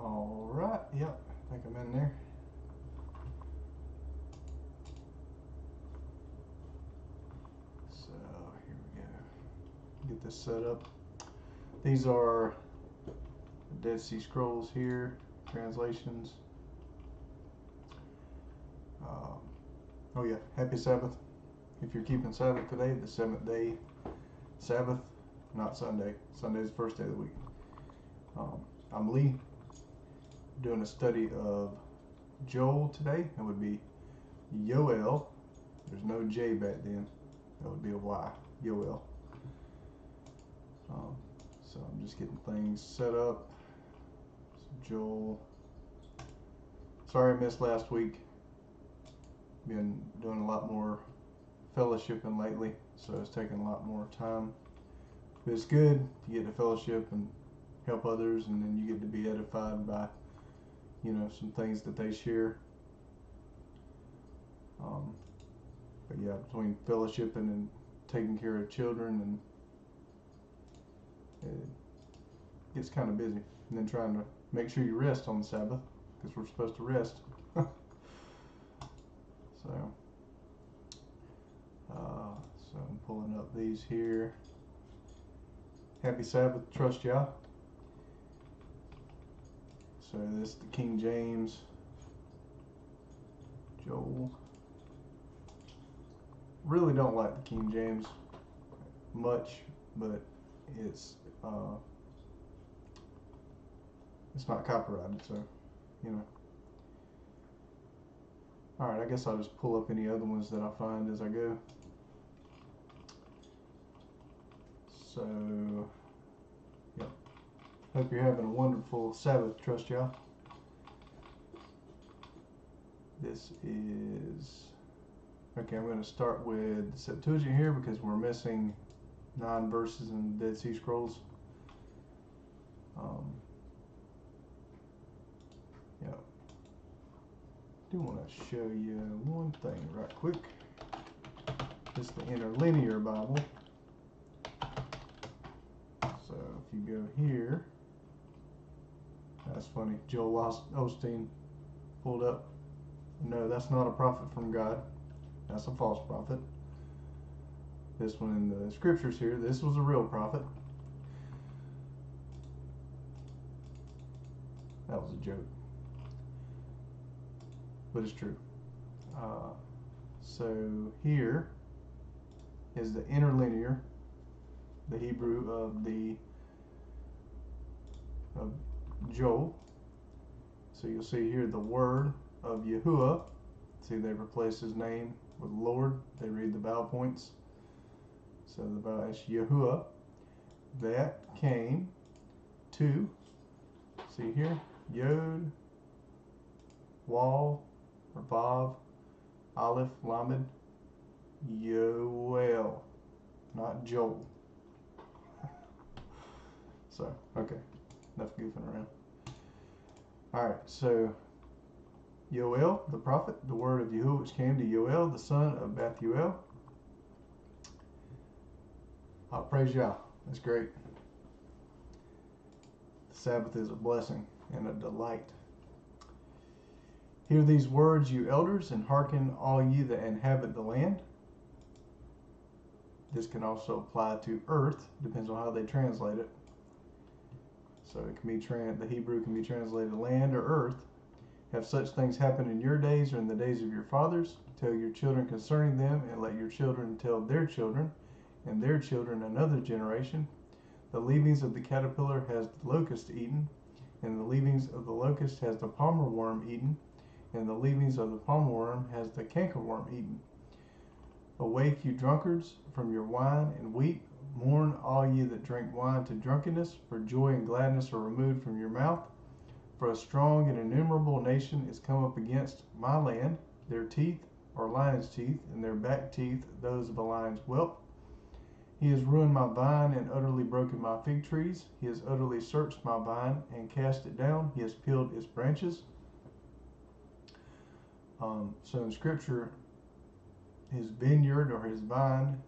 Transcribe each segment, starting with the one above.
All right, yep, I think I'm in there. So here we go. Get this set up. These are the Dead Sea Scrolls here, translations. Oh yeah, happy Sabbath. If you're keeping Sabbath today, the 7th-day Sabbath, not Sunday. Sunday's the first day of the week. I'm Lee, doing a study of Joel today. That would be Yoel. There's no J back then. That would be a Y. Yoel. So I'm just getting things set up. So Joel. Sorry I missed last week. Been doing a lot more fellowshipping lately, so it's taking a lot more time. But it's good to get to fellowship and help others, and then you get to be edified by, some things that they share. But yeah, between fellowshipping and taking care of children, and it gets kind of busy. And then trying to make sure you rest on the Sabbath, because we're supposed to rest. So I'm pulling up these here. Happy Sabbath, trust y'all. So this is the King James. Joel. Really don't like the King James much, but it's not copyrighted, so Alright, I guess I'll just pull up any other ones that I find as I go. So, yep. Hope you're having a wonderful Sabbath, trust y'all. This is, okay, I'm going to start with the Septuagint here because we're missing 9 verses in the Dead Sea Scrolls. Yeah. I do want to show you one thing right quick. This is the Interlinear Bible. So if you go here, that's funny. Joel Osteen pulled up. No, that's not a prophet from God. That's a false prophet. This one in the scriptures here, this was a real prophet. That was a joke. But it's true. So here is the interlinear, the Hebrew of Joel. So you'll see here the word of Yahuwah. See, they replace his name with Lord. They read the vowel points. So the vowel is Yahuwah. That came to, see here, Yod, Wal, or Vav, Aleph, Lamed, Yoel, not Joel. So, okay, enough goofing around. Alright, so Yoel, the prophet, the word of Yahuwah which came to Yoel, the son of Bethuel. Praise Yah. That's great. The Sabbath is a blessing and a delight. Hear these words, you elders, and hearken all ye that inhabit the land. This can also apply to earth, depends on how they translate it. So it can be the Hebrew can be translated land or earth. Have such things happen in your days or in the days of your fathers. Tell your children concerning them, and let your children tell their children, and their children another generation. The leavings of the caterpillar has the locust eaten, and the leavings of the locust has the palmer worm eaten, and the leavings of the palmer worm has the cankerworm eaten. Awake, you drunkards, from your wine, and weep. Mourn, all ye that drink wine to drunkenness, for joy and gladness are removed from your mouth. For a strong and innumerable nation is come up against my land. Their teeth are lion's teeth, and their back teeth those of a lion's whelp. He has ruined my vine and utterly broken my fig trees. He has utterly searched my vine and cast it down. He has peeled its branches. So in Scripture, his vineyard or his vine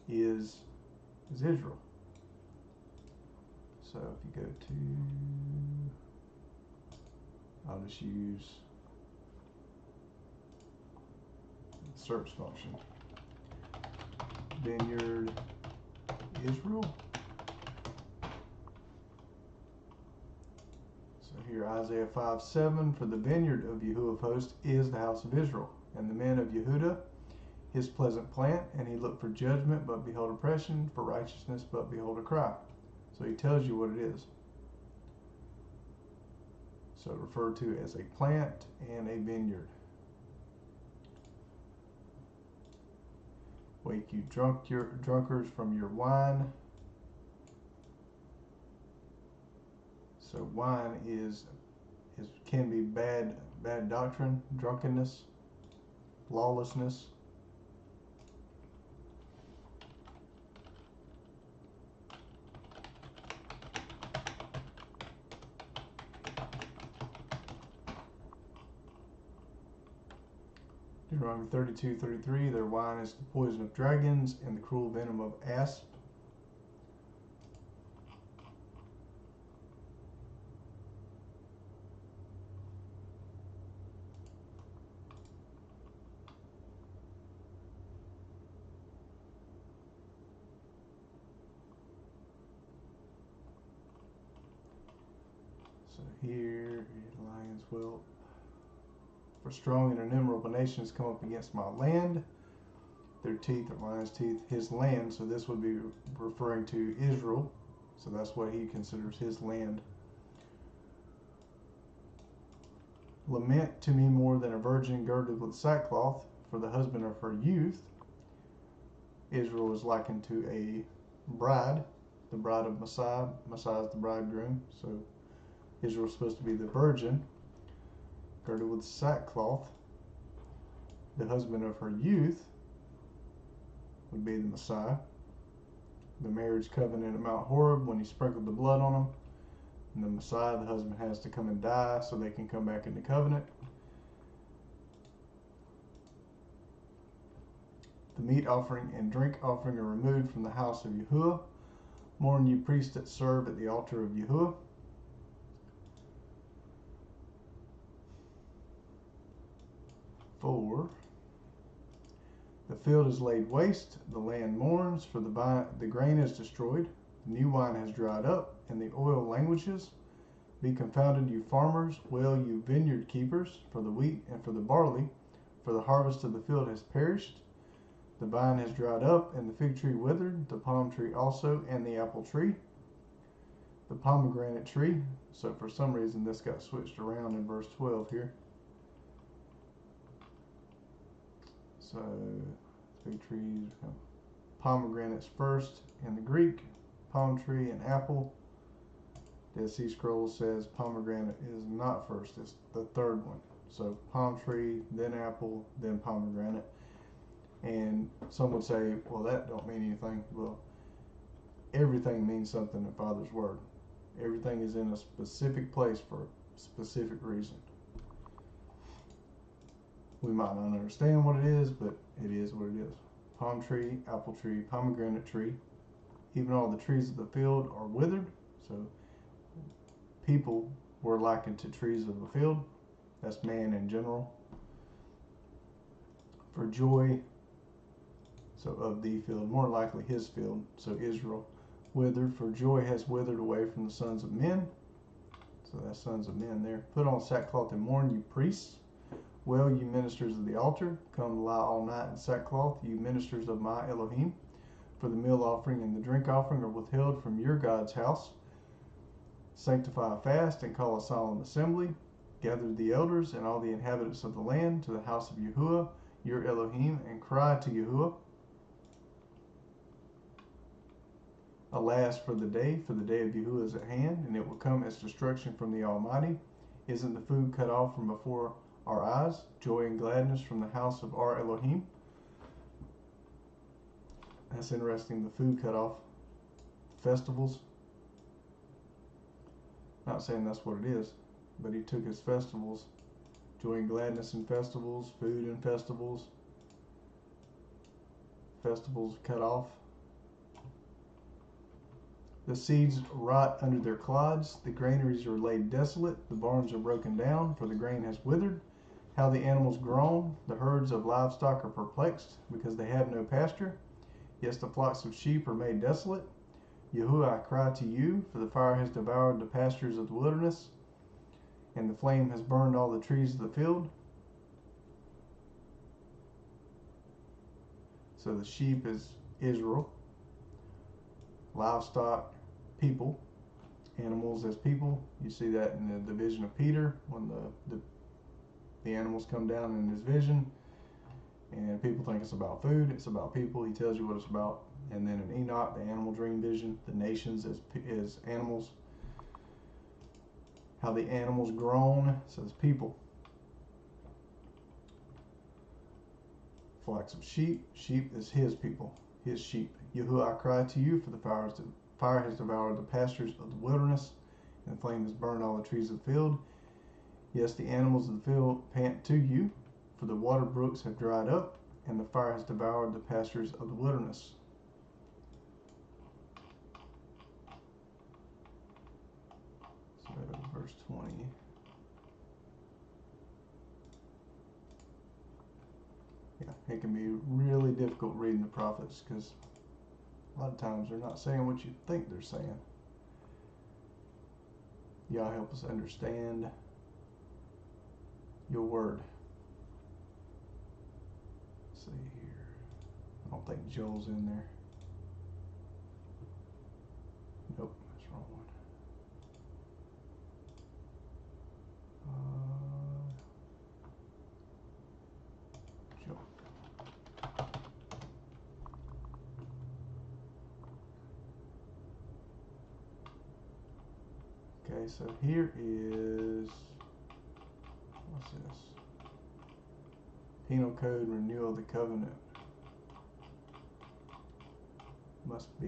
is Israel. So if you go to I'll just use the search function. Vineyard Israel. So here Isaiah 5:7, for the vineyard of Yahuwah of hosts is the house of Israel, and the men of Yehudah his pleasant plant, and he looked for judgment, but behold oppression, for righteousness, but behold a cry. So he tells you what it is. So referred to as a plant and a vineyard. Wake you drunkards from your wine. So wine can be bad doctrine, drunkenness, lawlessness. Deuteronomy 32:33, their wine is the poison of dragons and the cruel venom of asp. So here, lions will. For strong and innumerable nations come up against my land. Their teeth are lions' teeth, his land. So this would be referring to Israel. So that's what he considers his land. Lament to me more than a virgin girded with sackcloth, for the husband of her youth. Israel is likened to a bride, the bride of Messiah. Messiah is the bridegroom. So Israel is supposed to be the virgin, girded with sackcloth. The husband of her youth would be the Messiah. The marriage covenant at Mount Horeb, when he sprinkled the blood on them. And the Messiah, the husband, has to come and die so they can come back into covenant. The meat offering and drink offering are removed from the house of Yahuwah. Mourn you priests that serve at the altar of Yahuwah. For the field is laid waste, the land mourns, for the grain is destroyed, the new wine has dried up, and the oil languishes. Be confounded, you farmers, wail, you vineyard keepers, for the wheat and for the barley, for the harvest of the field has perished. The vine has dried up, and the fig tree withered, the palm tree also, and the apple tree, the pomegranate tree. So for some reason this got switched around in verse 12 here. So fig trees, pomegranates first in the Greek, palm tree and apple. Dead Sea Scrolls says pomegranate is not first, it's the third one. So palm tree, then apple, then pomegranate. And some would say, well, that don't mean anything. Well, everything means something in Father's Word. Everything is in a specific place for a specific reason. We might not understand what it is, but it is what it is. Palm tree, apple tree, pomegranate tree. Even all the trees of the field are withered. So people were likened to trees of the field. That's man in general. For joy, so of the field, more likely his field, so Israel, withered, for joy has withered away from the sons of men. So that's sons of men there. Put on sackcloth and mourn, you priests. Well, you ministers of the altar, come lie all night in sackcloth, you ministers of my Elohim. For the meal offering and the drink offering are withheld from your God's house. Sanctify a fast and call a solemn assembly. Gather the elders and all the inhabitants of the land to the house of Yahuwah, your Elohim, and cry to Yahuwah. Alas for the day of Yahuwah is at hand, and it will come as destruction from the Almighty. Isn't the food cut off from before our eyes, joy and gladness from the house of our Elohim? That's interesting, the food cut off. Festivals. Not saying that's what it is, but he took his festivals, joy and gladness in festivals, food in festivals, cut off. The seeds rot under their clods. The granaries are laid desolate. The barns are broken down, for the grain has withered. How the animals groan. The herds of livestock are perplexed, because they have no pasture. Yes, the flocks of sheep are made desolate. Yahuwah, I cry to you, for the fire has devoured the pastures of the wilderness, and the flame has burned all the trees of the field. So the sheep is Israel, livestock, people, animals as people. You see that in the vision of Peter when the animals come down in his vision, and people think it's about food. It's about people. He tells you what it's about. And then in Enoch, the animal dream vision, the nations as animals. How the animals groan, says people. Flocks of sheep, sheep is his people, his sheep. Yahuwah, I cry to you, for the fire has devoured the pastures of the wilderness, and the flame has burned all the trees of the field. Yes, the animals of the field pant to you, for the water brooks have dried up, and the fire has devoured the pastures of the wilderness. So, verse 20. Yeah, it can be really difficult reading the prophets because a lot of times they're not saying what you think they're saying. Y'all help us understand your word. Let's see here. I don't think Joel's in there. Nope, that's the wrong one. Joel. Okay, so here is, what's this? Penal Code Renewal of the Covenant. Must be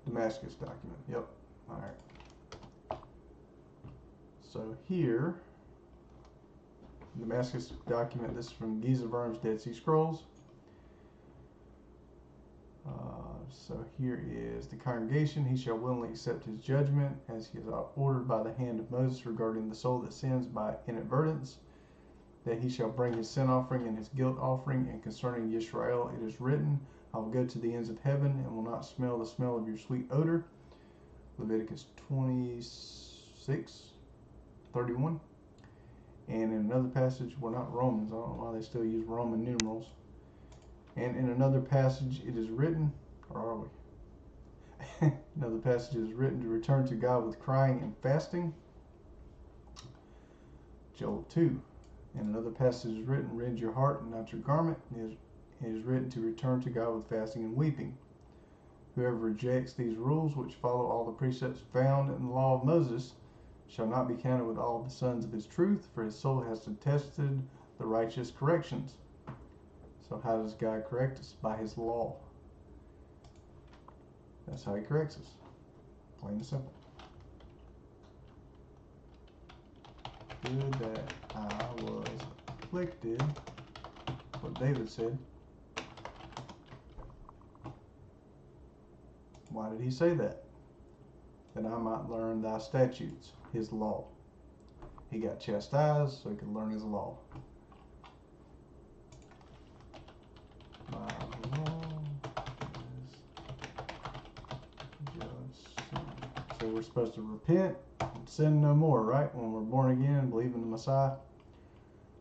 Damascus document. Yep. All right. So here, Damascus document. This is from Giza Worm's Dead Sea Scrolls. So here is the congregation. He shall willingly accept his judgment, as he is ordered by the hand of Moses regarding the soul that sins by inadvertence, that he shall bring his sin offering and his guilt offering. And concerning Yisrael it is written, I will go to the ends of heaven and will not smell the smell of your sweet odor. Leviticus 26:31. And in another passage, we're not Romans, I don't know why they still use Roman numerals. And in another passage it is written, or are we? Another passage is written to return to God with crying and fasting. Joel 2. And another passage is written, rend your heart and not your garment. It is written to return to God with fasting and weeping. Whoever rejects these rules, which follow all the precepts found in the law of Moses, shall not be counted with all the sons of his truth, for his soul has detested the righteous corrections. So how does God correct us? By his law. That's how he corrects us. Plain and simple. Good that I was afflicted. What David said. Why did he say that? That I might learn thy statutes, his law. He got chastised so he could learn his law. My law is just sin. So we're supposed to repent and sin no more, right? When we're born again and believe in the Messiah.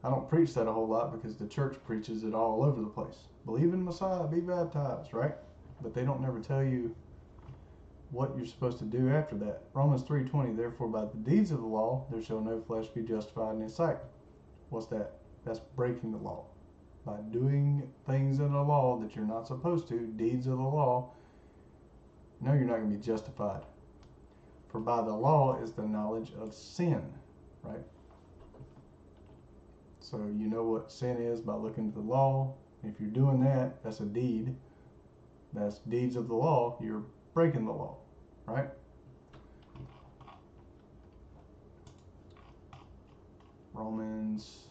I don't preach that a whole lot because the church preaches it all over the place. Believe in the Messiah, be baptized, right? But they don't never tell you what you're supposed to do after that. Romans 3:20, therefore by the deeds of the law there shall no flesh be justified in his sight. What's that? That's breaking the law. By doing things in the law that you're not supposed to, deeds of the law, no, you're not going to be justified. For by the law is the knowledge of sin, right? So you know what sin is by looking at the law. If you're doing that, that's a deed. That's deeds of the law. You're breaking the law, right? Romans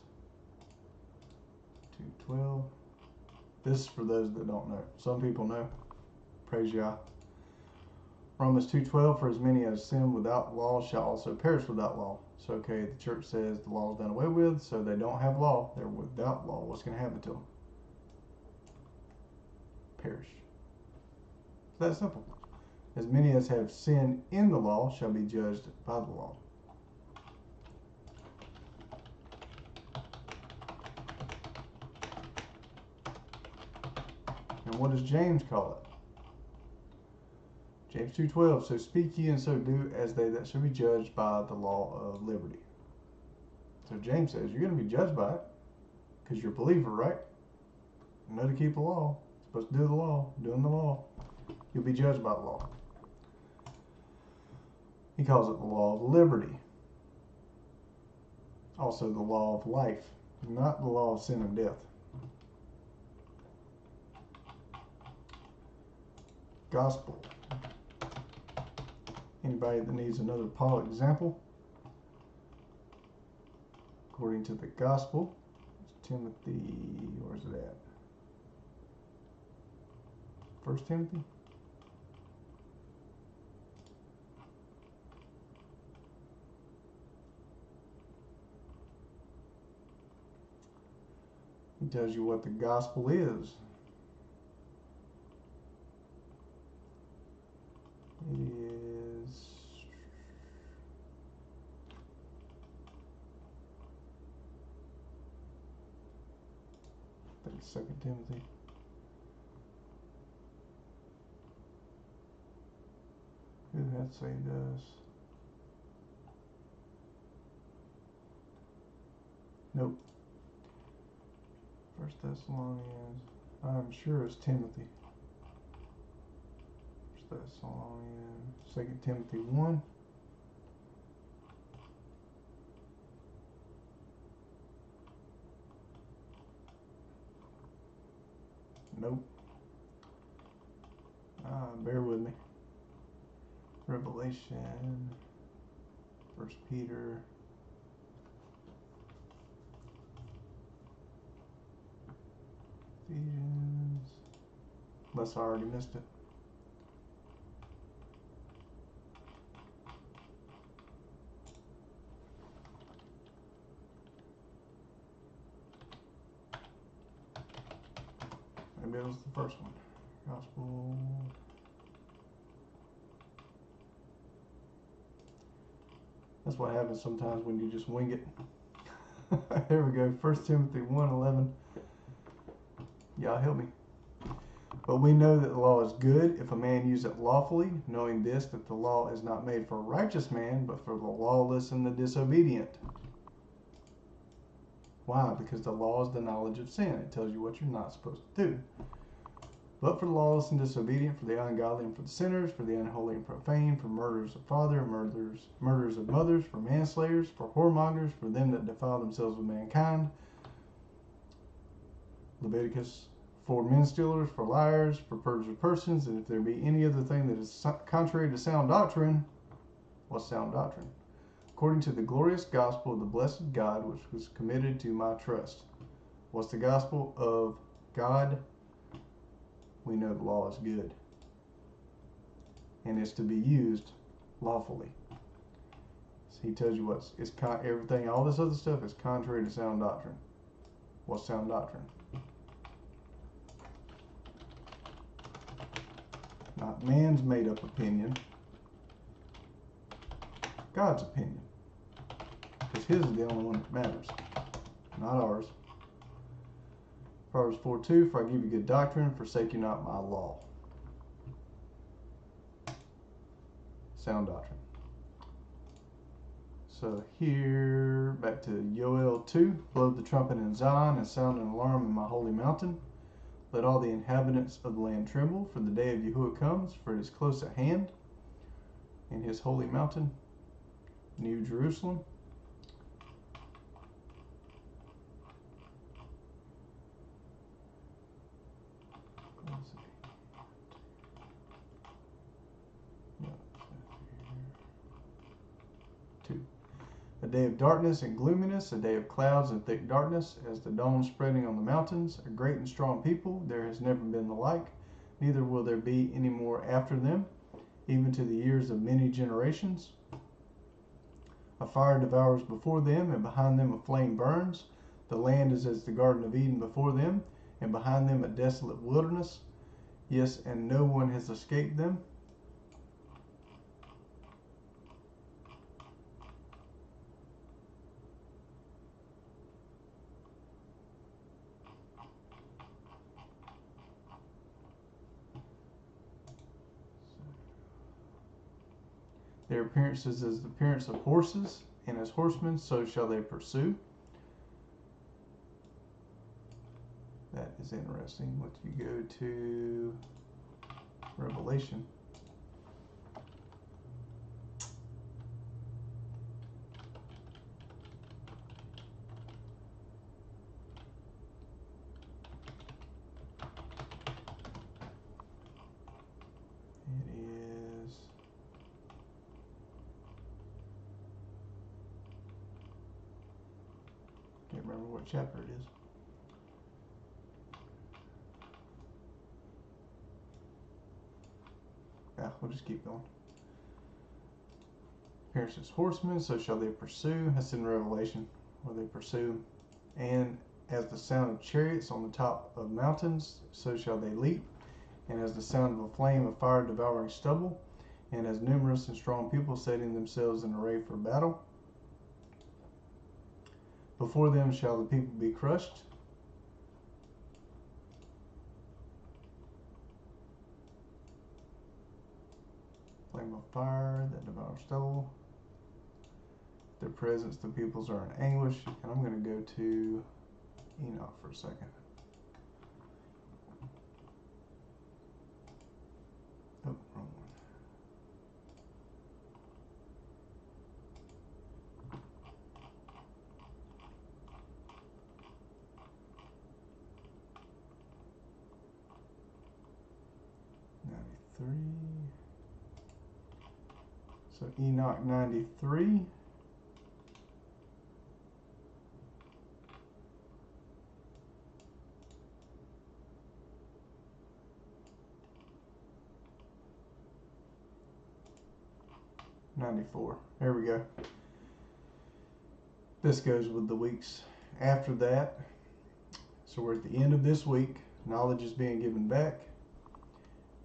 2:12. This is for those that don't know. Some people know. Praise Yah. Romans 2:12, for as many as sin without law shall also perish without law. So, okay, the church says the law is done away with, so they don't have law. They're without law. What's going to happen to them? Perish. It's that simple. As many as have sinned in the law shall be judged by the law. And what does James call it? James 2:12, so speak ye and so do as they that shall be judged by the law of liberty. So James says you're going to be judged by it because you're a believer, right? You know to keep the law. You're supposed to do the law. Doing the law. You'll be judged by the law. He calls it the law of liberty. Also the law of life, not the law of sin and death. Gospel. Anybody that needs another Paul example? According to the gospel, Timothy, where's it at? 1 Timothy? He tells you what the gospel is. It is I think 2 Timothy. Who hath saved us? Nope. 1 Thessalonians. I'm sure it's Timothy. 1 Thessalonians. 2 Timothy 1. Nope. Bear with me. Revelation. 1 Peter. Ephesians. Unless I already missed it. Maybe it was the first one. Gospel. That's what happens sometimes when you just wing it. Here we go. 1 Timothy 1:11. Y'all help me. But we know that the law is good if a man use it lawfully, knowing this, that the law is not made for a righteous man, but for the lawless and the disobedient. Why? Because the law is the knowledge of sin. It tells you what you're not supposed to do. But for the lawless and disobedient, for the ungodly and for the sinners, for the unholy and profane, for murderers of father, murderers of mothers, for manslayers, for whoremongers, for them that defile themselves with mankind. Leviticus, for men stealers, for liars, for perjurers of persons, and if there be any other thing that is contrary to sound doctrine. What's sound doctrine? According to the glorious gospel of the blessed God, which was committed to my trust. What's the gospel of God? We know the law is good. And it's to be used lawfully. So he tells you everything, all this other stuff is contrary to sound doctrine. What's sound doctrine? Not man's made up opinion. God's opinion. Because his is the only one that matters. Not ours. Proverbs 4:2, for I give you good doctrine, forsake you not my law. Sound doctrine. So here, back to Yoel 2, blow the trumpet in Zion and sound an alarm in my holy mountain. Let all the inhabitants of the land tremble, for the day of Yahuwah comes, for it is close at hand. In his holy mountain, New Jerusalem. A day of darkness and gloominess, a day of clouds and thick darkness, as the dawn spreading on the mountains, a great and strong people, there has never been the like, neither will there be any more after them, even to the years of many generations. A fire devours before them, and behind them a flame burns. The land is as the Garden of Eden before them, and behind them a desolate wilderness. Yes, and no one has escaped them. Their appearance is as the appearance of horses, and as horsemen so shall they pursue. That is interesting. Once you go to Revelation, it is can't remember what chapter it is. Yeah, we'll just keep going. Appearance as horsemen, so shall they pursue. That's in Revelation, where they pursue. And as the sound of chariots on the top of mountains, so shall they leap. And as the sound of a flame of fire devouring stubble. And as numerous and strong people setting themselves in array for battle. Before them shall the people be crushed. Flame of fire that devours stubble. Their presence, the peoples are in anguish. And I'm going to go to Enoch for a second. Oh, wrong one. So Enoch 93. There we go. This goes with the weeks after that. So we're at the end of this week. Knowledge is being given back.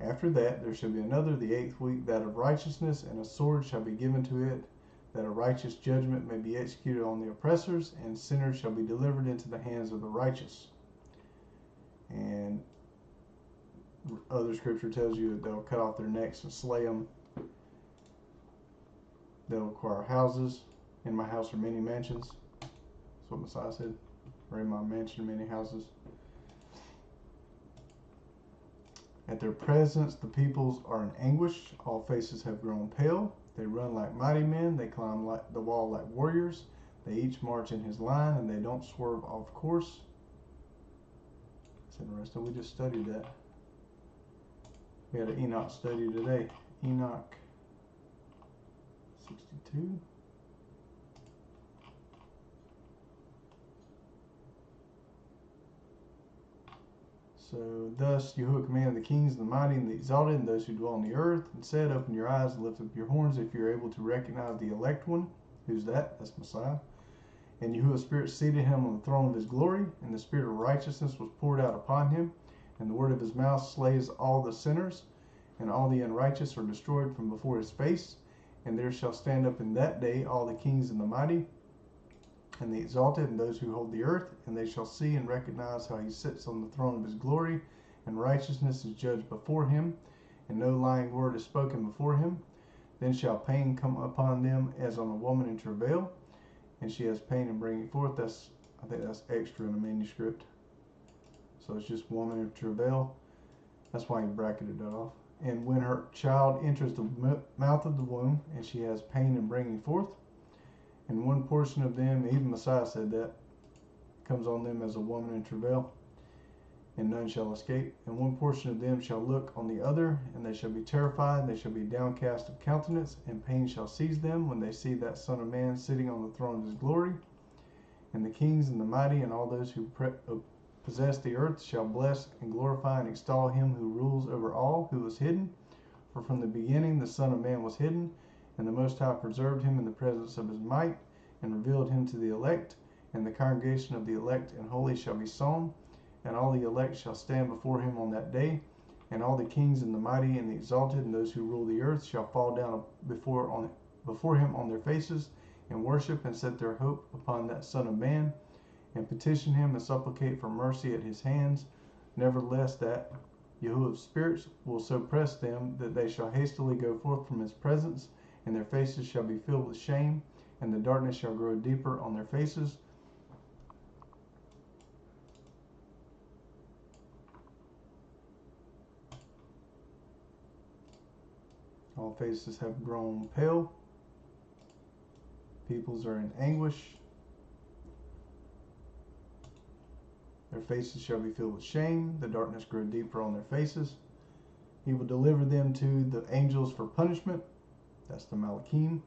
After that, there shall be another, the 8th week, that of righteousness, and a sword shall be given to it, that a righteous judgment may be executed on the oppressors, and sinners shall be delivered into the hands of the righteous. And other scripture tells you that they'll cut off their necks and slay them. They'll acquire houses. In my house are many mansions. That's what Messiah said. Or in my mansion many houses. At their presence the peoples are in anguish. All faces have grown pale. They run like mighty men. They climb like the wall like warriors. They each march in his line, and they don't swerve off course. That's interesting. We just studied that. We had an Enoch study today. Enoch 62. So thus Yahuwah commanded the kings and the mighty and the exalted and those who dwell on the earth, and said, open your eyes and lift up your horns if you're able to recognize the elect one. Who's that? That's Messiah. And Yahuwah's spirit seated him on the throne of his glory, and the spirit of righteousness was poured out upon him, and the word of his mouth slays all the sinners, and all the unrighteous are destroyed from before his face. And there shall stand up in that day all the kings and the mighty, and the exalted, and those who hold the earth, and they shall see and recognize how he sits on the throne of his glory, and righteousness is judged before him, and no lying word is spoken before him. Then shall pain come upon them as on a woman in travail, and she has pain in bringing forth. I think that's extra in the manuscript. So it's just woman in travail. That's why he bracketed that off. And when her child enters the mouth of the womb, and she has pain in bringing forth. And one portion of them, even Messiah said that, comes on them as a woman in travail. and none shall escape. And one portion of them shall look on the other, and they shall be terrified, they shall be downcast of countenance, and pain shall seize them when they see that Son of Man sitting on the throne of his glory. And the kings and the mighty and all those who possess the earth shall bless and glorify and extol him who rules over all, who was hidden. For from the beginning the Son of Man was hidden, and the Most High preserved him in the presence of his might, and revealed him to the elect. And the congregation of the elect and holy shall be sown, and all the elect shall stand before him on that day. And all the kings and the mighty and the exalted and those who rule the earth shall fall down before him on their faces, and worship and set their hope upon that Son of Man, and petition him and supplicate for mercy at his hands. Nevertheless, that Yahuwah's spirits will so press them that they shall hastily go forth from his presence, and their faces shall be filled with shame, and the darkness shall grow deeper on their faces. All faces have grown pale. Peoples are in anguish. Their faces shall be filled with shame. The darkness grow deeper on their faces. He will deliver them to the angels for punishment. That's the Malachim,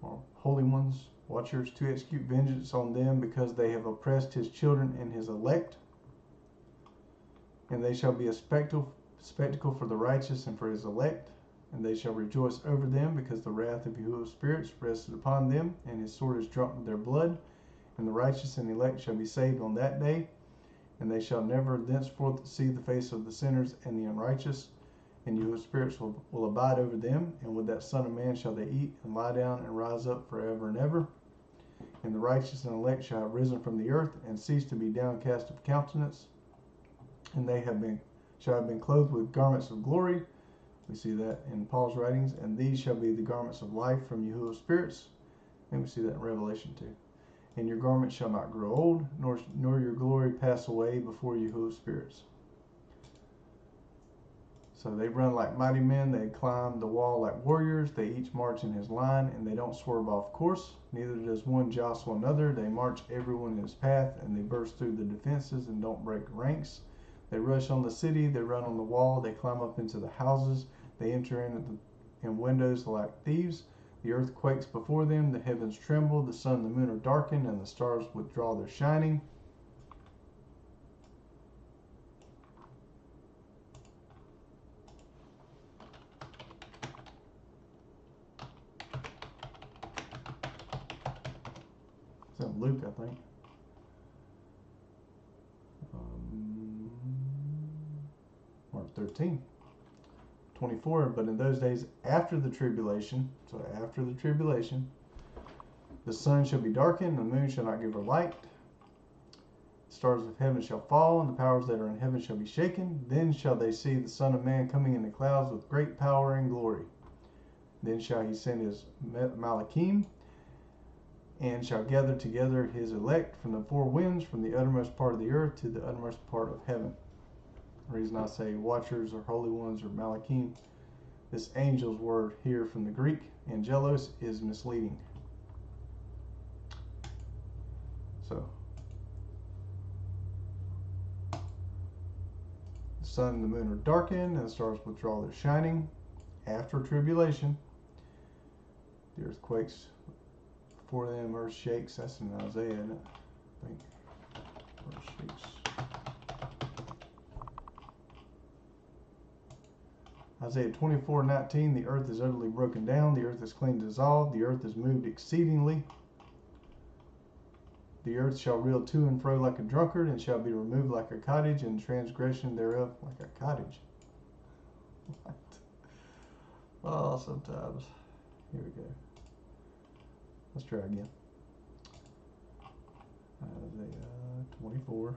or holy ones, watchers, to execute vengeance on them, because they have oppressed his children and his elect. And they shall be a spectacle for the righteous and for his elect. And they shall rejoice over them, because the wrath of Yahuwah's spirits rested upon them, and his sword is drunk with their blood. And the righteous and elect shall be saved on that day, and they shall never thenceforth see the face of the sinners and the unrighteous. And Yahuwah's spirits will abide over them, and with that Son of Man shall they eat and lie down and rise up forever and ever. And the righteous and elect shall have risen from the earth, and cease to be downcast of countenance, and they shall have been clothed with garments of glory. We see that in Paul's writings. And these shall be the garments of life from Yahuwah's spirits. And we see that in Revelation 2. And your garment shall not grow old, nor your glory pass away before Yahuwah's spirits. So they run like mighty men, they climb the wall like warriors, they each march in his line, and they don't swerve off course. Neither does one jostle another. They march everyone in his path, and they burst through the defenses and don't break ranks. They rush on the city, they run on the wall, they climb up into the houses, they enter in windows like thieves. The earth quakes before them, the heavens tremble, the sun and the moon are darkened, and the stars withdraw their shining. It's in Luke, I think. Mark 13. 24, but in those days after the tribulation, so after the tribulation, the sun shall be darkened, and the moon shall not give her light. The stars of heaven shall fall, and the powers that are in heaven shall be shaken. Then shall they see the Son of Man coming in the clouds with great power and glory. Then shall he send his Malachim, and shall gather together his elect from the four winds, from the uttermost part of the earth to the uttermost part of heaven. The reason I say watchers or holy ones or Malachim, this angel's word here from the Greek, angelos, is misleading. So, the sun and the moon are darkened, and the stars withdraw their shining. After tribulation, the earth quakes before them, earth shakes. That's in Isaiah, isn't it? I think. Earth shakes. Isaiah 24:19, the earth is utterly broken down, the earth is clean dissolved, the earth is moved exceedingly. The earth shall reel to and fro like a drunkard, and shall be removed like a cottage, and transgression thereof like a cottage. What? Oh, sometimes. Here we go. Let's try again. Isaiah 24.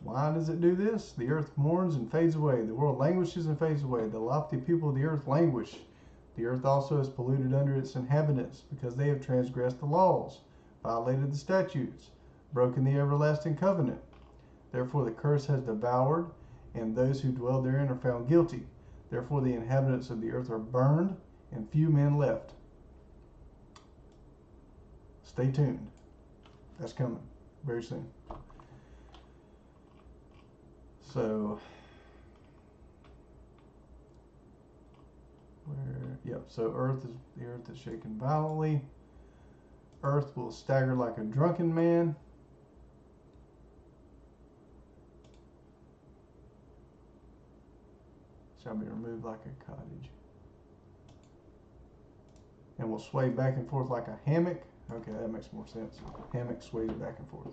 Why does it do this? The earth mourns and fades away. The world languishes and fades away. The lofty people of the earth languish. The earth also is polluted under its inhabitants, because they have transgressed the laws, violated the statutes, broken the everlasting covenant. Therefore the curse has devoured, and those who dwell therein are found guilty. Therefore the inhabitants of the earth are burned, and few men left. Stay tuned. That's coming very soon. So, so the earth is shaken violently. Earth will stagger like a drunken man. Shall be removed like a cottage. And will sway back and forth like a hammock. Okay, that makes more sense. Hammock sways back and forth.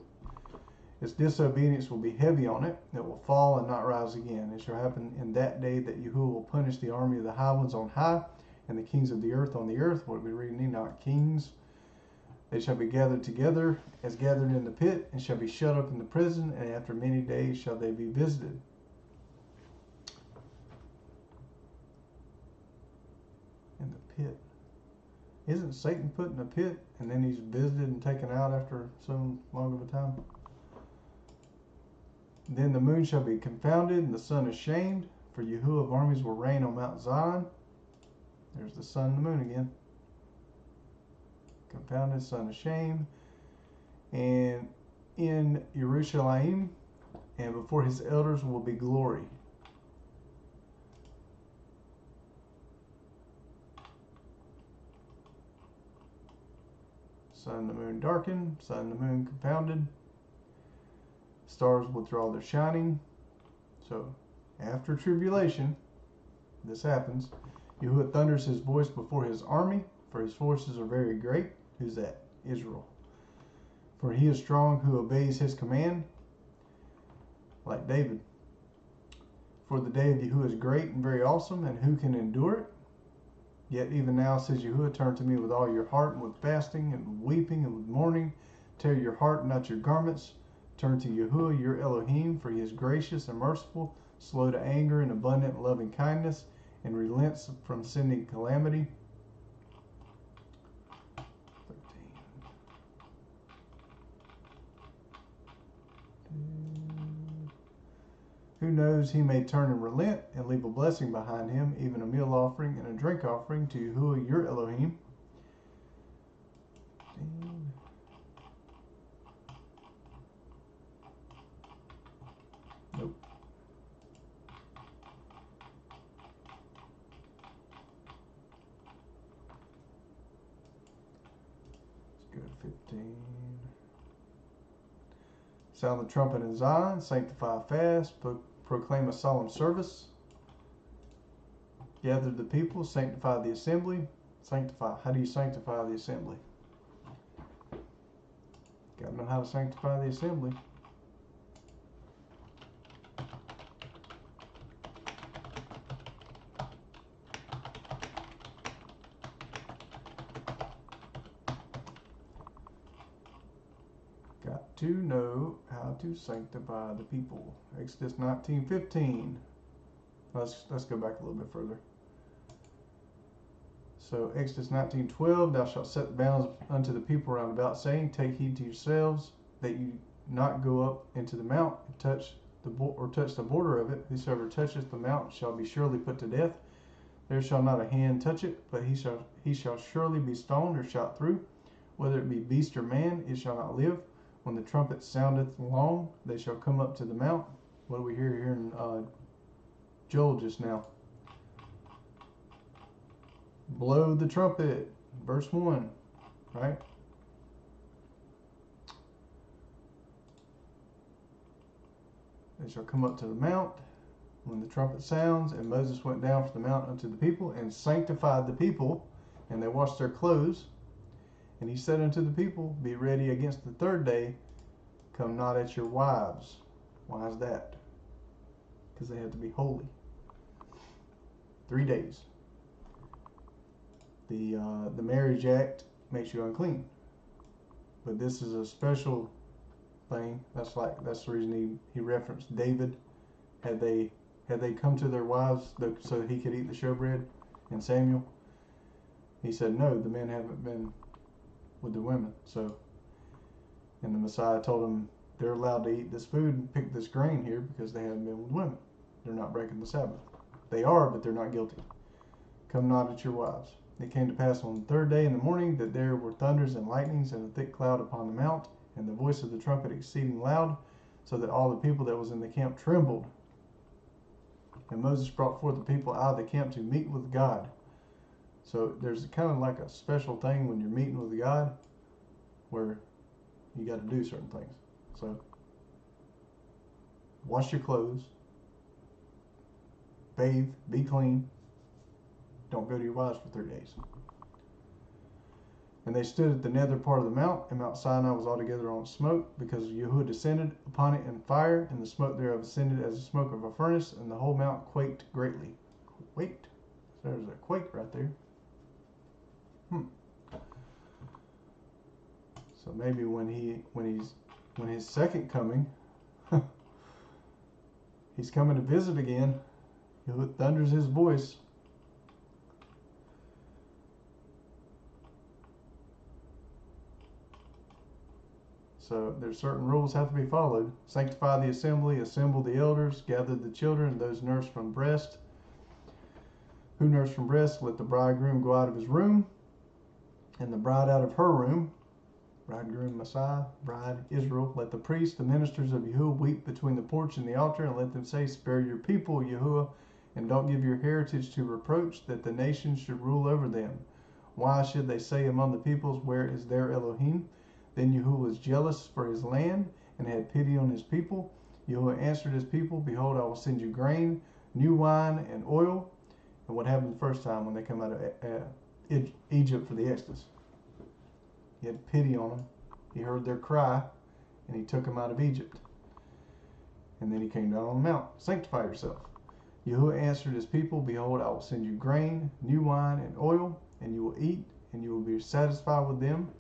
Its disobedience will be heavy on it. It will fall and not rise again. It shall happen in that day that Yahuwah will punish the army of the high ones on high, and the kings of the earth on the earth. What are we reading? Enoch, kings. They shall be gathered together as gathered in the pit, and shall be shut up in the prison, and after many days shall they be visited. In the pit. Isn't Satan put in a pit, and then he's visited and taken out after so long of a time? Then the moon shall be confounded, and the sun ashamed, for Yahuwah of armies will reign on Mount Zion. There's the sun and the moon again. Confounded, sun ashamed. And in Yerushalayim, and before his elders will be glory. Sun and the moon darkened, sun and the moon confounded. Stars withdraw their shining. So, after tribulation, this happens. Yahuwah thunders his voice before his army, for his forces are very great. Who's that? Israel. For he is strong who obeys his command, like David. For the day of Yahuwah is great and very awesome, and who can endure it? Yet even now, says Yahuwah, turn to me with all your heart, and with fasting, and with weeping, and with mourning. Tear your heart, not your garments. Turn to Yahuwah, your Elohim, for he is gracious and merciful, slow to anger, and abundant in loving kindness, and relents from sending calamity. 13. Who knows, he may turn and relent and leave a blessing behind him, even a meal offering and a drink offering to Yahuwah your Elohim. 15. Nope. Let's go to 15. Sound the trumpet in Zion, sanctify a fast, proclaim a solemn service. Gather the people, sanctify the assembly. Sanctify. How do you sanctify the assembly? Gotta know how to sanctify the assembly. Got to know how to sanctify the people. Exodus 19:15. Let's go back a little bit further. So Exodus 19:12, thou shalt set bounds unto the people round about, saying, take heed to yourselves that you not go up into the mount and touch the border of it. Whosoever toucheth the mount shall be surely put to death. There shall not a hand touch it, but he shall surely be stoned or shot through. Whether it be beast or man, it shall not live. When the trumpet soundeth long, they shall come up to the mount. What do we hear here in Joel just now? Blow the trumpet, verse 1, right? They shall come up to the mount when the trumpet sounds, and Moses went down from the mount unto the people and sanctified the people, and they washed their clothes. And he said unto the people, be ready against the third day, come not at your wives. Why is that? Because they have to be holy. 3 days. The marriage act makes you unclean, but this is a special thing. That's the reason he referenced David. Had they come to their wives so he could eat the showbread, and Samuel, he said no, the men haven't been with the women. So, and the Messiah told them they're allowed to eat this food and pick this grain here because they haven't been with women. They're not breaking the Sabbath. They are, but they're not guilty. Come not at your wives. It came to pass on the third day in the morning that there were thunders and lightnings and a thick cloud upon the mount, and the voice of the trumpet exceeding loud, so that all the people that was in the camp trembled. And Moses brought forth the people out of the camp to meet with God. So there's kind of like a special thing when you're meeting with God where you got to do certain things. So wash your clothes, bathe, be clean, don't go to your wives for 3 days. And they stood at the nether part of the mount, and Mount Sinai was altogether on smoke, because Yahuwah descended upon it in fire, and the smoke thereof ascended as the smoke of a furnace, and the whole mount quaked greatly. Quaked? There's a quake right there. So maybe when his second coming, he's coming to visit again. He thunders his voice. So there's certain rules have to be followed. Sanctify the assembly, assemble the elders, gather the children, those nursed from breast. Who nursed from breast, let the bridegroom go out of his room, and the bride out of her room. Bridegroom Messiah, bride Israel. Let the priests, the ministers of Yahuwah, weep between the porch and the altar, and let them say, spare your people, Yahuwah, and don't give your heritage to reproach, that the nations should rule over them. Why should they say among the peoples, where is their Elohim? Then Yahuwah was jealous for his land, and had pity on his people. Yahuwah answered his people, behold, I will send you grain, new wine, and oil. And what happened the first time when they come out of Egypt for the Exodus? He had pity on them. He heard their cry, and he took them out of Egypt. And then he came down on the mount. Sanctify yourself. Yahuwah answered his people, behold, I will send you grain, new wine, and oil, and you will eat, and you will be satisfied with them.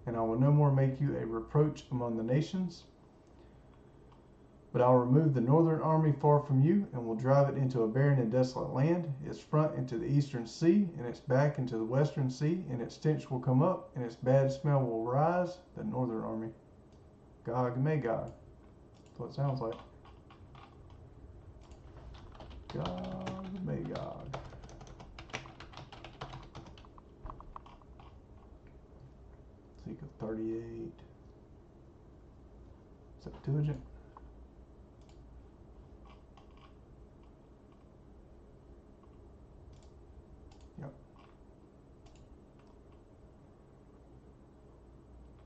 And I will no more make you a reproach among the nations. But I will remove the northern army far from you, and will drive it into a barren and desolate land, its front into the eastern sea, and its back into the western sea, and its stench will come up, and its bad smell will rise. The northern army. Gog and Magog. That's what it sounds like. Gog and Magog. Ezekiel 38. Septuagint. Yep.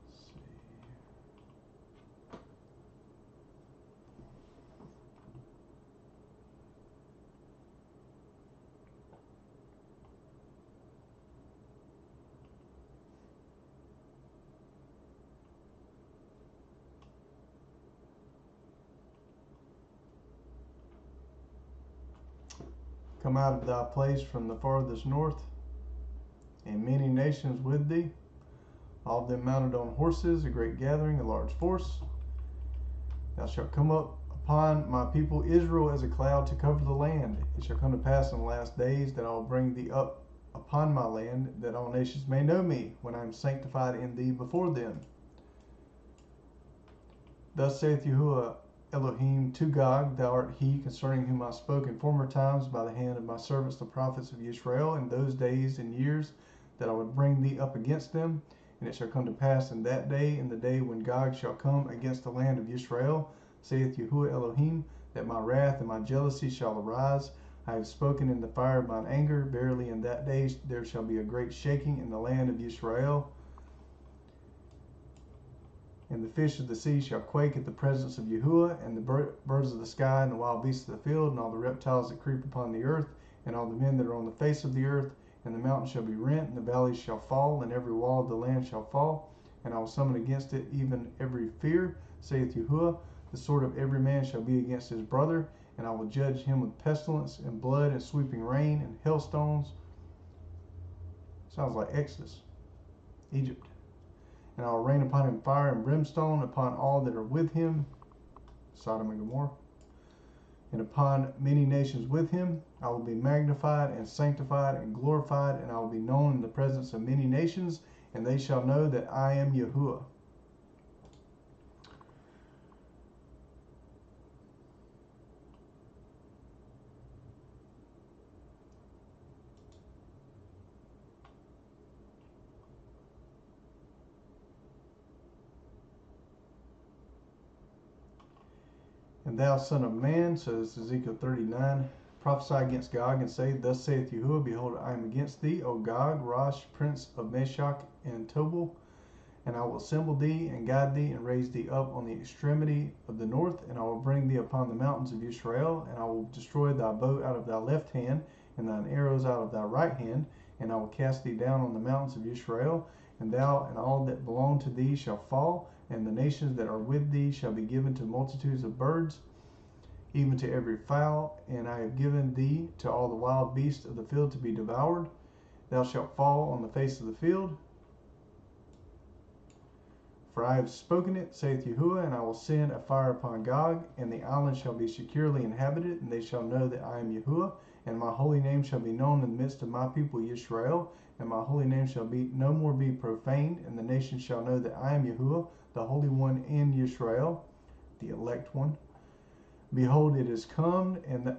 Let's see. Come out of thy place from the farthest north, and many nations with thee, all of them mounted on horses, a great gathering, a large force. Thou shalt come up upon my people Israel as a cloud to cover the land. It shall come to pass in the last days that I will bring thee up upon my land, that all nations may know me, when I am sanctified in thee before them. Thus saith Yahuwah Elohim to Gog, thou art he concerning whom I spoke in former times by the hand of my servants the prophets of Israel, in those days and years that I would bring thee up against them. And it shall come to pass in that day, in the day when Gog shall come against the land of Israel, saith Yahuwah Elohim, that my wrath and my jealousy shall arise. I have spoken in the fire of mine anger. Verily in that day there shall be a great shaking in the land of Israel. And the fish of the sea shall quake at the presence of Yahuwah, and the birds of the sky, and the wild beasts of the field, and all the reptiles that creep upon the earth, and all the men that are on the face of the earth. And the mountains shall be rent, and the valleys shall fall, and every wall of the land shall fall. And I will summon against it even every fear, saith Yahuwah. The sword of every man shall be against his brother, and I will judge him with pestilence, and blood, and sweeping rain, and hailstones. Sounds like Exodus, Egypt. And I will rain upon him fire and brimstone, upon all that are with him, Sodom and Gomorrah, and upon many nations with him. I will be magnified and sanctified and glorified, and I will be known in the presence of many nations, and they shall know that I am Yahuwah. And thou son of man, says Ezekiel 39, prophesy against Gog and say, Thus saith Yahuwah, Behold, I am against thee, O Gog, Rosh, prince of Meshach and Tubal, and I will assemble thee and guide thee and raise thee up on the extremity of the north, and I will bring thee upon the mountains of Israel, and I will destroy thy bow out of thy left hand, and thine arrows out of thy right hand, and I will cast thee down on the mountains of Israel, and thou and all that belong to thee shall fall, and the nations that are with thee shall be given to multitudes of birds, even to every fowl, and I have given thee to all the wild beasts of the field to be devoured. Thou shalt fall on the face of the field. For I have spoken it, saith Yahuwah, and I will send a fire upon Gog, and the island shall be securely inhabited, and they shall know that I am Yahuwah, and my holy name shall be known in the midst of my people Israel, and my holy name shall be no more be profaned, and the nations shall know that I am Yahuwah, the Holy One in Israel, the elect one. Behold, it is come, and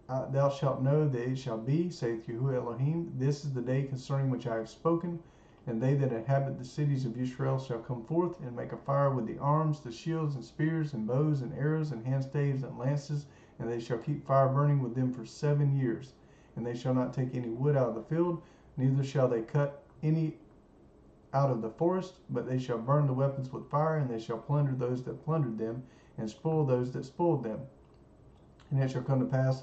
thou shalt know that it shall be, saith Yahuwah Elohim. This is the day concerning which I have spoken. And they that inhabit the cities of Israel shall come forth and make a fire with the arms, the shields, and spears, and bows, and arrows, and handstaves, and lances, and they shall keep fire burning with them for 7 years. And they shall not take any wood out of the field, neither shall they cut any out of the forest, but they shall burn the weapons with fire, and they shall plunder those that plundered them, and spoil those that spoiled them. And it shall come to pass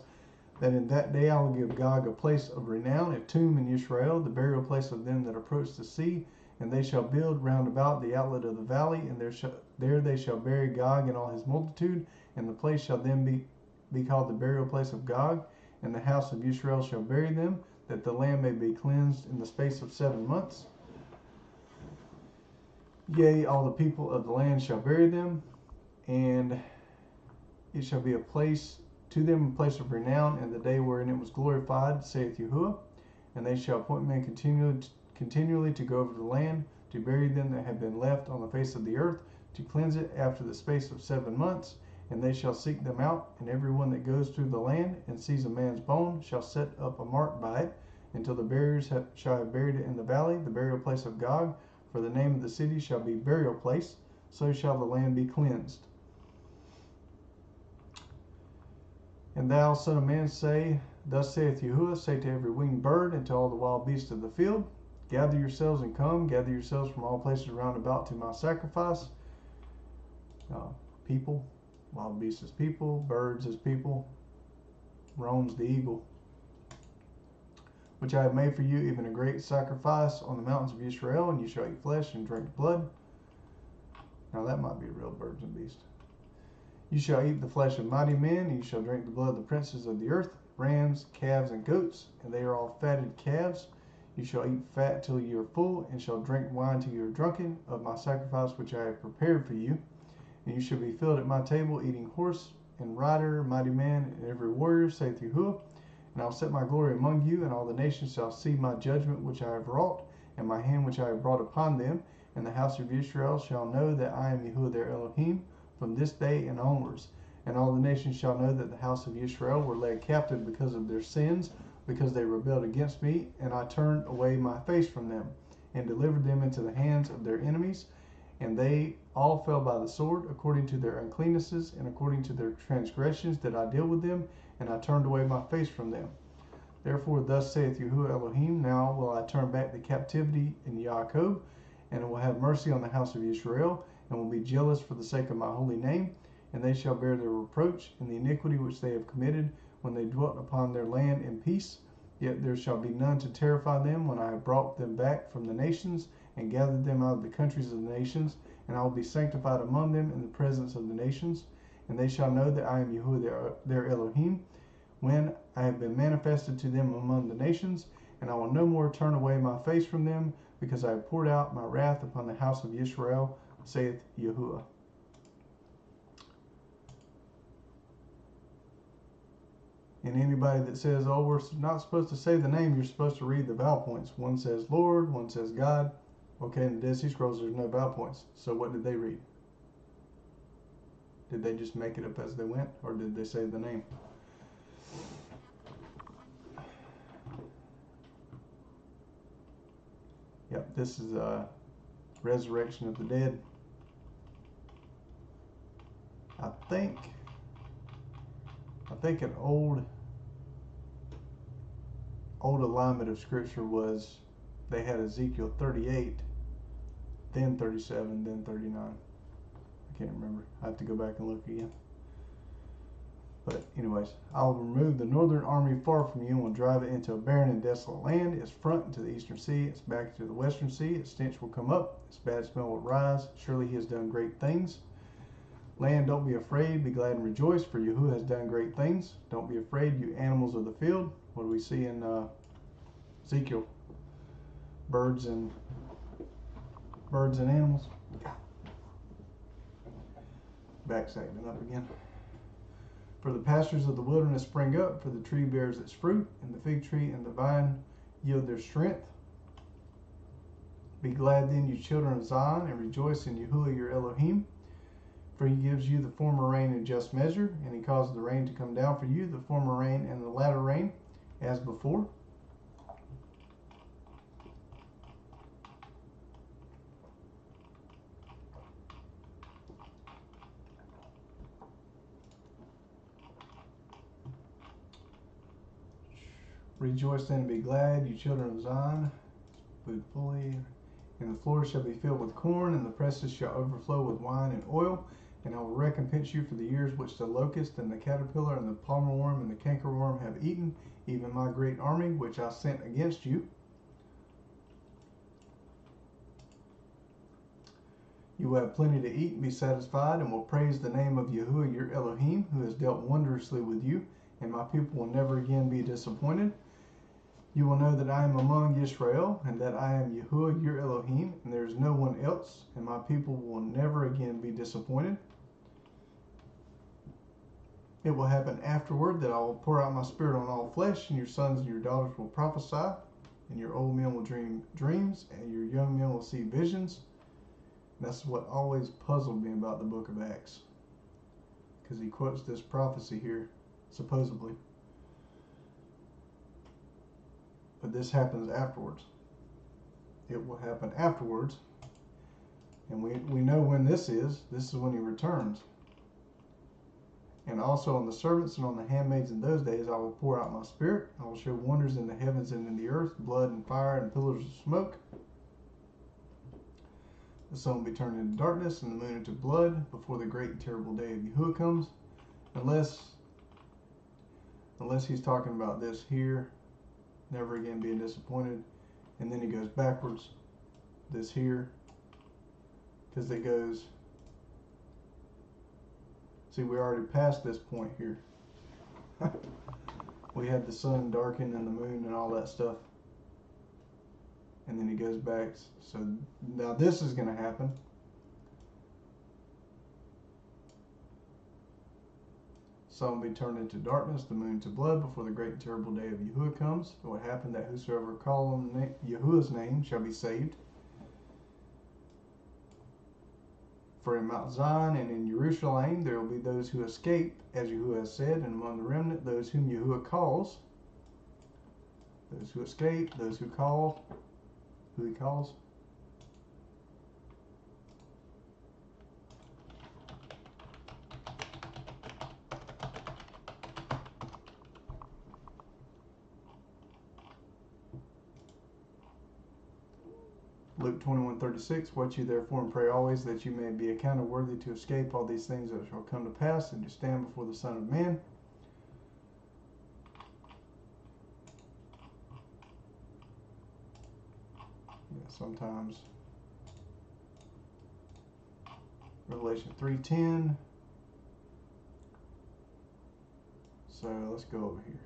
that in that day I will give Gog a place of renown, a tomb in Israel, the burial place of them that approach the sea, and they shall build round about the outlet of the valley, and there they shall bury Gog and all his multitude, and the place shall then be called the burial place of Gog, and the house of Israel shall bury them, that the land may be cleansed in the space of 7 months. Yea, all the people of the land shall bury them, and it shall be a place to them a place of renown in the day wherein it was glorified, saith Yahuwah. And they shall appoint men continually to go over the land, to bury them that have been left on the face of the earth, to cleanse it after the space of 7 months. And they shall seek them out, and every one that goes through the land and sees a man's bone shall set up a mark by it, until the buriers shall have buried it in the valley, the burial place of Gog. For the name of the city shall be burial place, so shall the land be cleansed. And thou, son of man, say, Thus saith Yahuwah, say to every winged bird, and to all the wild beasts of the field, Gather yourselves and come, gather yourselves from all places round about to my sacrifice. People, wild beasts as people, birds as people, roams the eagle, which I have made for you, even a great sacrifice on the mountains of Israel, and you shall eat flesh and drink blood. Now that might be real birds and beasts. You shall eat the flesh of mighty men, and you shall drink the blood of the princes of the earth, rams, calves, and goats, and they are all fatted calves. You shall eat fat till you are full, and shall drink wine till you are drunken, of my sacrifice which I have prepared for you. And you shall be filled at my table, eating horse and rider, mighty man, and every warrior, saith Yahuwah. And I will set my glory among you, and all the nations shall see my judgment which I have wrought, and my hand which I have brought upon them. And the house of Israel shall know that I am Yahuwah their Elohim, from this day and onwards. And all the nations shall know that the house of Israel were led captive because of their sins, because they rebelled against me, and I turned away my face from them, and delivered them into the hands of their enemies. And they all fell by the sword, according to their uncleannesses, and according to their transgressions did I deal with them, and I turned away my face from them. Therefore thus saith Yahuwah Elohim, Now will I turn back the captivity in Jacob, and will have mercy on the house of Israel, and will be jealous for the sake of my holy name, and they shall bear their reproach in the iniquity which they have committed when they dwelt upon their land in peace. Yet there shall be none to terrify them when I have brought them back from the nations, and gathered them out of the countries of the nations, and I will be sanctified among them in the presence of the nations. And they shall know that I am Yahuwah their Elohim, when I have been manifested to them among the nations, and I will no more turn away my face from them, because I have poured out my wrath upon the house of Israel, saith Yahuwah. And anybody that says, oh, we're not supposed to say the name, you're supposed to read the vowel points. One says Lord, one says God. Okay, in the Dead Sea Scrolls, there's no vowel points. So what did they read? Did they just make it up as they went, or did they say the name? Yep, this is Resurrection of the Dead. I think think an old alignment of scripture was they had Ezekiel 38, then 37, then 39. I can't remember. I have to go back and look again. But anyways, I will remove the northern army far from you and will drive it into a barren and desolate land. Its front into the eastern sea, its back into the western sea. Its stench will come up, its bad smell will rise. Surely he has done great things. Land, don't be afraid, be glad and rejoice, for Yahuwah has done great things. Don't be afraid, you animals of the field. What do we see in Ezekiel? Birds and animals. Back sagging up again. For the pastures of the wilderness spring up, for the tree bears its fruit, and the fig tree and the vine yield their strength. Be glad then, you children of Zion, and rejoice in Yahuwah your Elohim. For he gives you the former rain in just measure, and he causes the rain to come down for you, the former rain and the latter rain, as before. Rejoice then and be glad, you children of Zion. Food fully. And the floor shall be filled with corn, and the presses shall overflow with wine and oil. And I will recompense you for the years which the locust and the caterpillar and the palmer worm and the cankerworm have eaten, even my great army which I sent against you. You will have plenty to eat and be satisfied, and will praise the name of Yahuwah your Elohim, who has dealt wondrously with you, and my people will never again be disappointed. You will know that I am among Israel, and that I am Yahuwah your Elohim, and there is no one else, and my people will never again be disappointed. It will happen afterward that I will pour out my spirit on all flesh, and your sons and your daughters will prophesy, and your old men will dream dreams, and your young men will see visions. And that's what always puzzled me about the book of Acts, because he quotes this prophecy here, supposedly. But this happens afterwards. It will happen afterwards. And we know when this is. This is when he returns. And also on the servants and on the handmaids in those days I will pour out my spirit. I will show wonders in the heavens and in the earth, blood and fire and pillars of smoke. The sun will be turned into darkness and the moon into blood before the great and terrible day of Yahuwah comes. Unless he's talking about this here, never again being disappointed. And then he goes backwards, this here, because it goes, see, we already passed this point here. We had the sun darken and the moon and all that stuff. And then he goes back. So now this is going to happen. Sun will be turned into darkness, the moon to blood, before the great and terrible day of Yahuwah comes. It will happen that whosoever call on Yahuwah's name shall be saved. For in Mount Zion and in Jerusalem there will be those who escape, as Yahuwah has said, and among the remnant those whom Yahuwah calls. Those who escape, those who call, who he calls. Luke 21:36, watch you therefore and pray always, that you may be accounted worthy to escape all these things that shall come to pass, and to stand before the Son of Man. Yeah, sometimes. Revelation 3:10. So let's go over here.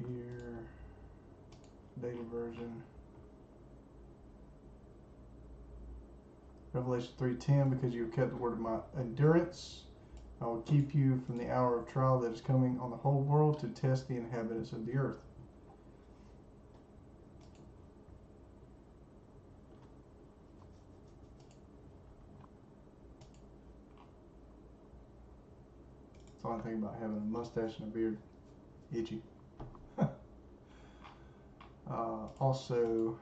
Here, data version. Revelation 3:10, because you have kept the word of my endurance, I will keep you from the hour of trial that is coming on the whole world to test the inhabitants of the earth. That's the only thing about having a mustache and a beard. Itchy. Also,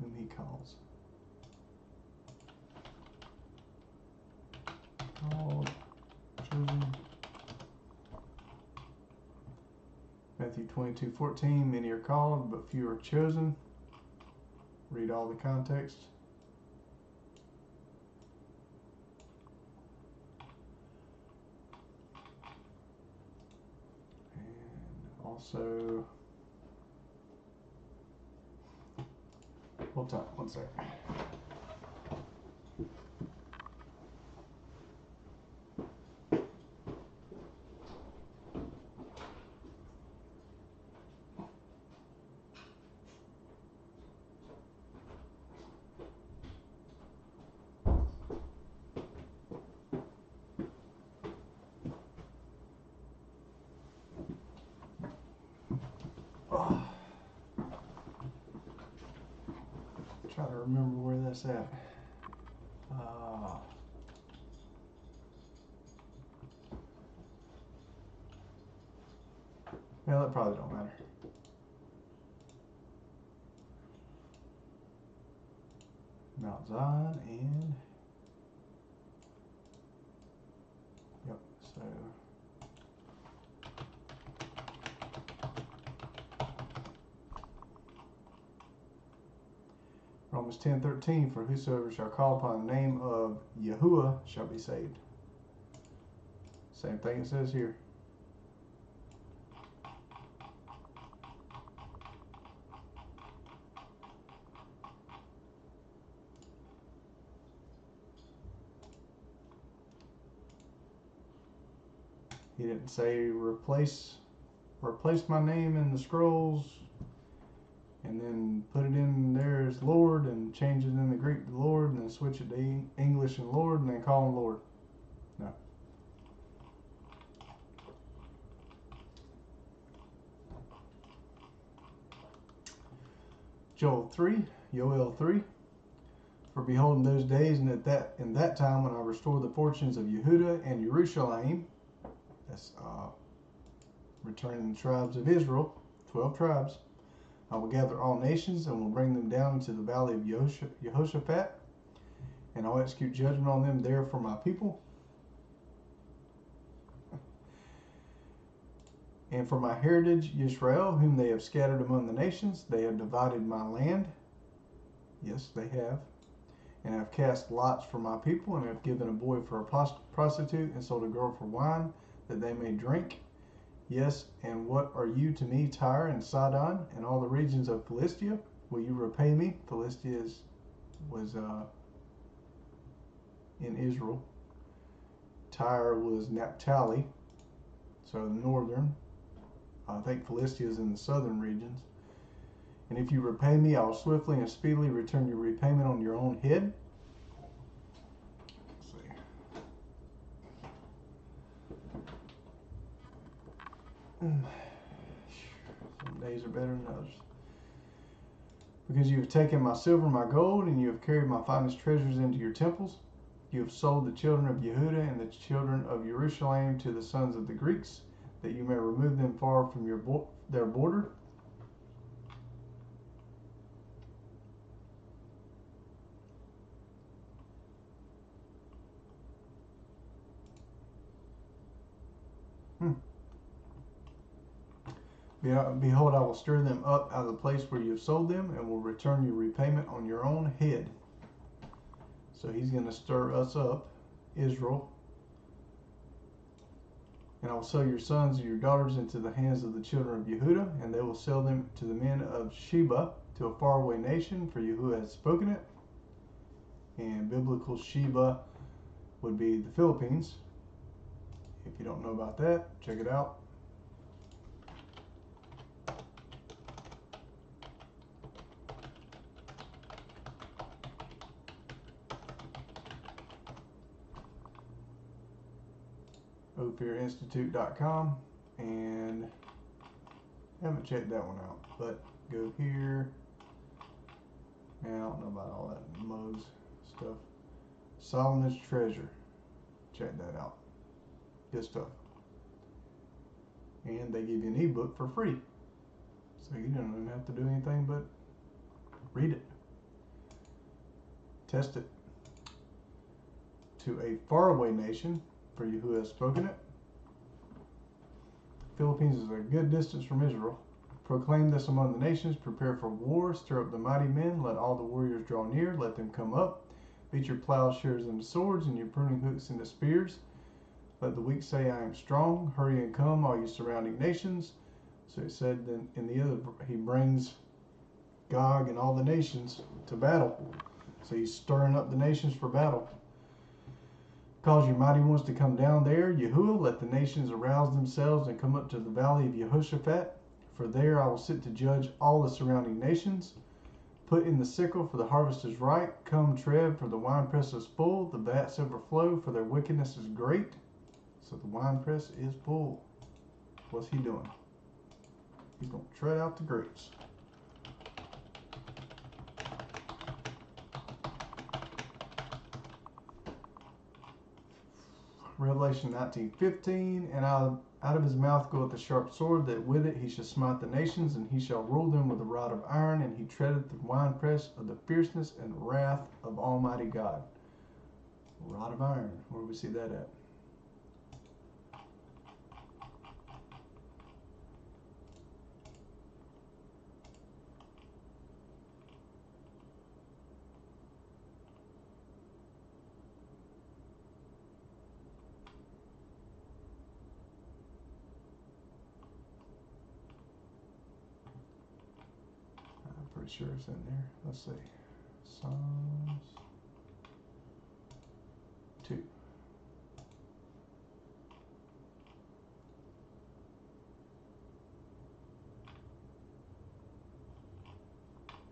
whom he calls. Called, chosen. Matthew 22:14, many are called, but few are chosen. Read all the context. And also, hold on, one second. Try to remember where that's at. Well, that probably don't matter. Mount Zion and yep, so Romans 10:13, for whosoever shall call upon the name of Yahuwah shall be saved. Same thing it says here. He didn't say replace my name in the scrolls and then put it in there as Lord and change it in the Greek to Lord and then switch it to English and Lord and then call him Lord. No. Joel 3, for behold in those days and in that time when I restore the fortunes of Yehuda and Jerusalem, that's returning the tribes of Israel, 12 tribes, I will gather all nations and will bring them down into the valley of Jehoshaphat, and I will execute judgment on them there for my people. And for my heritage Israel, whom they have scattered among the nations, they have divided my land. Yes, they have. And have cast lots for my people, and have given a boy for a prostitute, and sold a girl for wine, that they may drink. Yes, and what are you to me, Tyre and Sidon, and all the regions of Philistia? Will you repay me? Philistia was in Israel. Tyre was Naphtali, so the northern. I think Philistia is in the southern regions. And if you repay me, I will swiftly and speedily return your repayment on your own head. Let's see. Some days are better than others. Because you have taken my silver and my gold, and you have carried my finest treasures into your temples. You have sold the children of Yehuda and the children of Jerusalem to the sons of the Greeks, that you may remove them far from their border. Behold, I will stir them up out of the place where you have sold them, and will return your repayment on your own head. So he's going to stir us up, Israel. And I will sell your sons and your daughters into the hands of the children of Yehuda, and they will sell them to the men of Sheba, to a faraway nation, for Yehuda has spoken it. And biblical Sheba would be the Philippines. If you don't know about that, check it out. OphirInstitute.com, and I haven't checked that one out, but go here. And I don't know about all that Mo's stuff. Solomon's Treasure, check that out. Good stuff. and they give you an ebook for free. So you don't even have to do anything but read it. Test it. To a faraway nation, for you who has spoken it. Philippines is a good distance from Israel. Proclaim this among the nations, prepare for war, stir up the mighty men, let all the warriors draw near, let them come up. Beat your plowshares into swords and your pruning hooks into spears. Let the weak say, I am strong. Hurry and come, all you surrounding nations. So he said, then in the other, he brings Gog and all the nations to battle. So he's stirring up the nations for battle. Cause your mighty ones to come down there, Yahuwah, let the nations arouse themselves and come up to the valley of Jehoshaphat. For there I will sit to judge all the surrounding nations. Put in the sickle, for the harvest is ripe. Come tread, for the winepress is full. The vats overflow, for their wickedness is great. So the winepress is full. What's he doing? He's going to tread out the grapes. Revelation 19:15, and out of his mouth goeth the sharp sword, that with it he shall smite the nations, and he shall rule them with a rod of iron, and he treadeth the winepress of the fierceness and wrath of Almighty God. Rod of iron, where do we see that at? Pretty sure it's in there. Let's see. Psalms 2.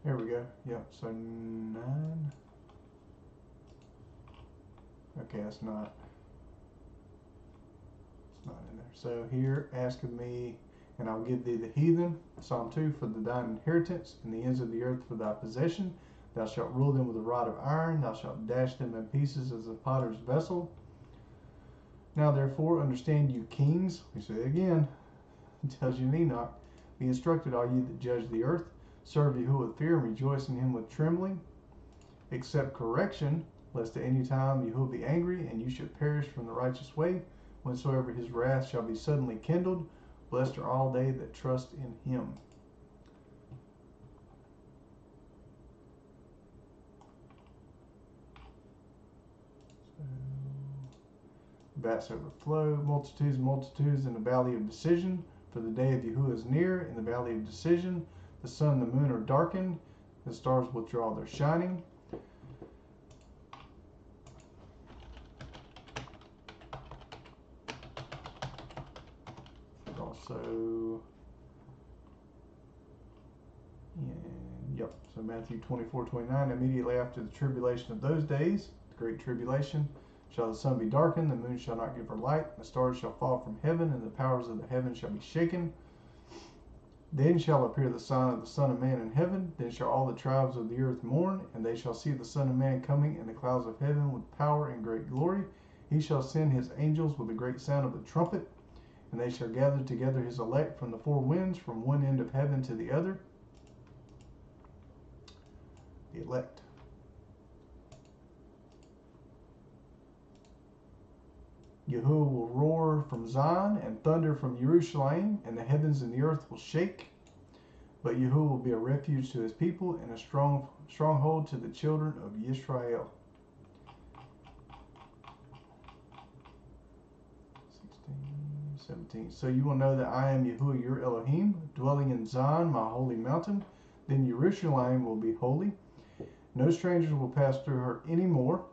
Here we go. Yep. So 9. Okay, that's not. It's not in there. So here, ask of me, and I'll give thee the heathen, Psalm 2, for thine inheritance, and the ends of the earth for thy possession. Thou shalt rule them with a rod of iron, thou shalt dash them in pieces as a potter's vessel. Now therefore understand you kings, we say it again, it tells you in Enoch, be instructed all ye that judge the earth, serve Yahuwah with fear, and rejoice in him with trembling. Accept correction, lest at any time Yahuwah be angry, and you should perish from the righteous way, whensoever his wrath shall be suddenly kindled. Blessed are all they that trust in him. Vats overflow, multitudes, multitudes in the valley of decision. For the day of Yahuwah is near, in the valley of decision. The sun and the moon are darkened, the stars withdraw their shining. Also, so Matthew 24:29, immediately after the tribulation of those days, the great tribulation, shall the sun be darkened, the moon shall not give her light, the stars shall fall from heaven, and the powers of the heaven shall be shaken. Then shall appear the sign of the Son of Man in heaven. Then shall all the tribes of the earth mourn, and they shall see the Son of Man coming in the clouds of heaven with power and great glory. He shall send his angels with a great sound of the trumpet, and they shall gather together his elect from the four winds, from one end of heaven to the other. The elect. Yahuwah will roar from Zion and thunder from Jerusalem, and the heavens and the earth will shake. But Yahuwah will be a refuge to his people and a stronghold to the children of Yisrael. 17. So you will know that I am Yahuwah your Elohim, dwelling in Zion, my holy mountain. Then Jerusalem will be holy. No strangers will pass through her anymore.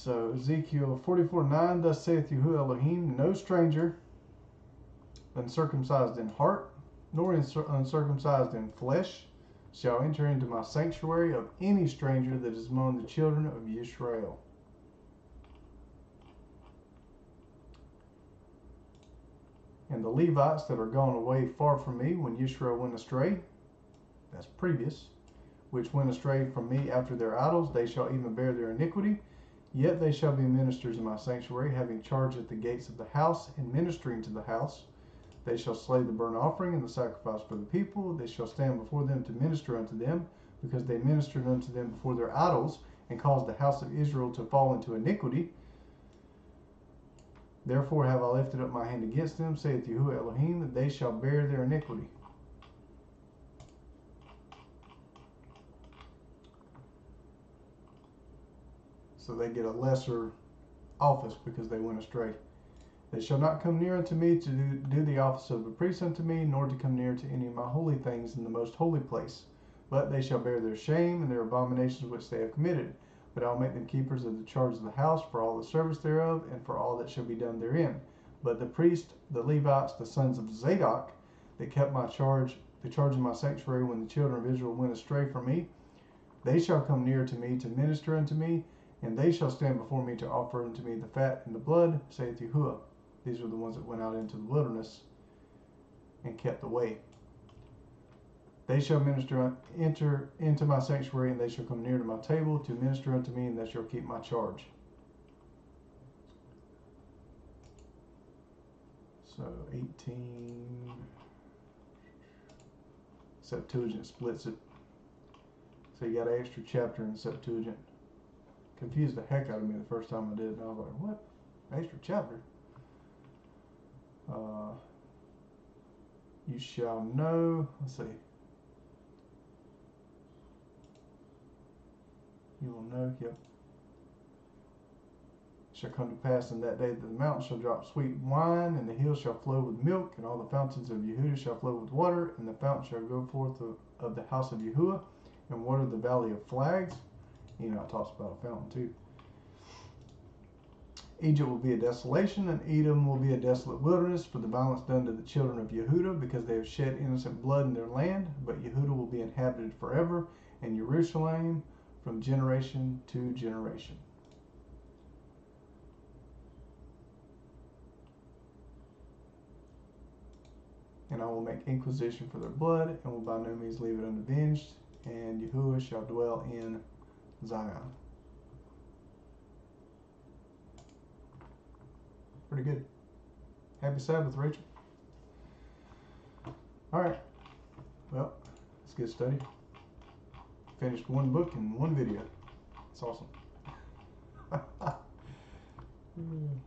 So Ezekiel 44:9, thus saith Yahuwah Elohim, no stranger, uncircumcised in heart, nor uncircumcised in flesh, shall enter into my sanctuary of any stranger that is among the children of Israel. And the Levites that are gone away far from me when Israel went astray, that's previous, which went astray from me after their idols, they shall even bear their iniquity. Yet they shall be ministers in my sanctuary, having charge at the gates of the house, and ministering to the house. They shall slay the burnt offering and the sacrifice for the people. They shall stand before them to minister unto them, because they ministered unto them before their idols, and caused the house of Israel to fall into iniquity. Therefore have I lifted up my hand against them, saith Yahuwah Elohim, that they shall bear their iniquity. So they get a lesser office because they went astray. They shall not come near unto me to do the office of a priest unto me, nor to come near to any of my holy things in the most holy place. But they shall bear their shame and their abominations which they have committed. But I will make them keepers of the charge of the house for all the service thereof, and for all that shall be done therein. But the priest, the Levites, the sons of Zadok, that kept my charge, the charge of my sanctuary when the children of Israel went astray from me, they shall come near to me to minister unto me, and they shall stand before me to offer unto me the fat and the blood, saith Yahuwah. These are the ones that went out into the wilderness and kept the way. They shall enter into my sanctuary, and they shall come near to my table to minister unto me, and they shall keep my charge. So 18, Septuagint splits it. So you got an extra chapter in Septuagint. Confused the heck out of me the first time I did it, and I was like, what? Extra chapter? You shall know, let's see. You will know, yep. It shall come to pass in that day that the mountains shall drop sweet wine, and the hills shall flow with milk, and all the fountains of Yehudah shall flow with water, and the fountain shall go forth of the house of Yahuwah, and water the valley of flags. You know, it talks about a fountain too. Egypt will be a desolation, and Edom will be a desolate wilderness for the violence done to the children of Yehudah, because they have shed innocent blood in their land. But Yehudah will be inhabited forever, and Jerusalem from generation to generation. And I will make inquisition for their blood, and will by no means leave it unavenged, and Yahuwah shall dwell in Zion. Pretty good. Happy Sabbath, Rachel. Alright. Well, let's get studied. Finished one book in one video. It's awesome. I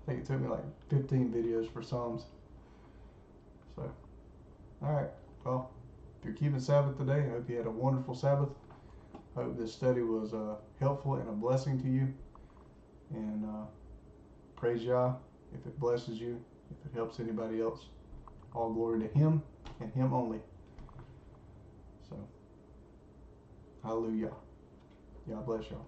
think it took me like 15 videos for Psalms. So, alright. Well, if you're keeping Sabbath today, I hope you had a wonderful Sabbath. I hope this study was helpful and a blessing to you. And praise Yah if it blesses you, if it helps anybody else. All glory to Him and Him only. So, hallelujah. God bless y'all.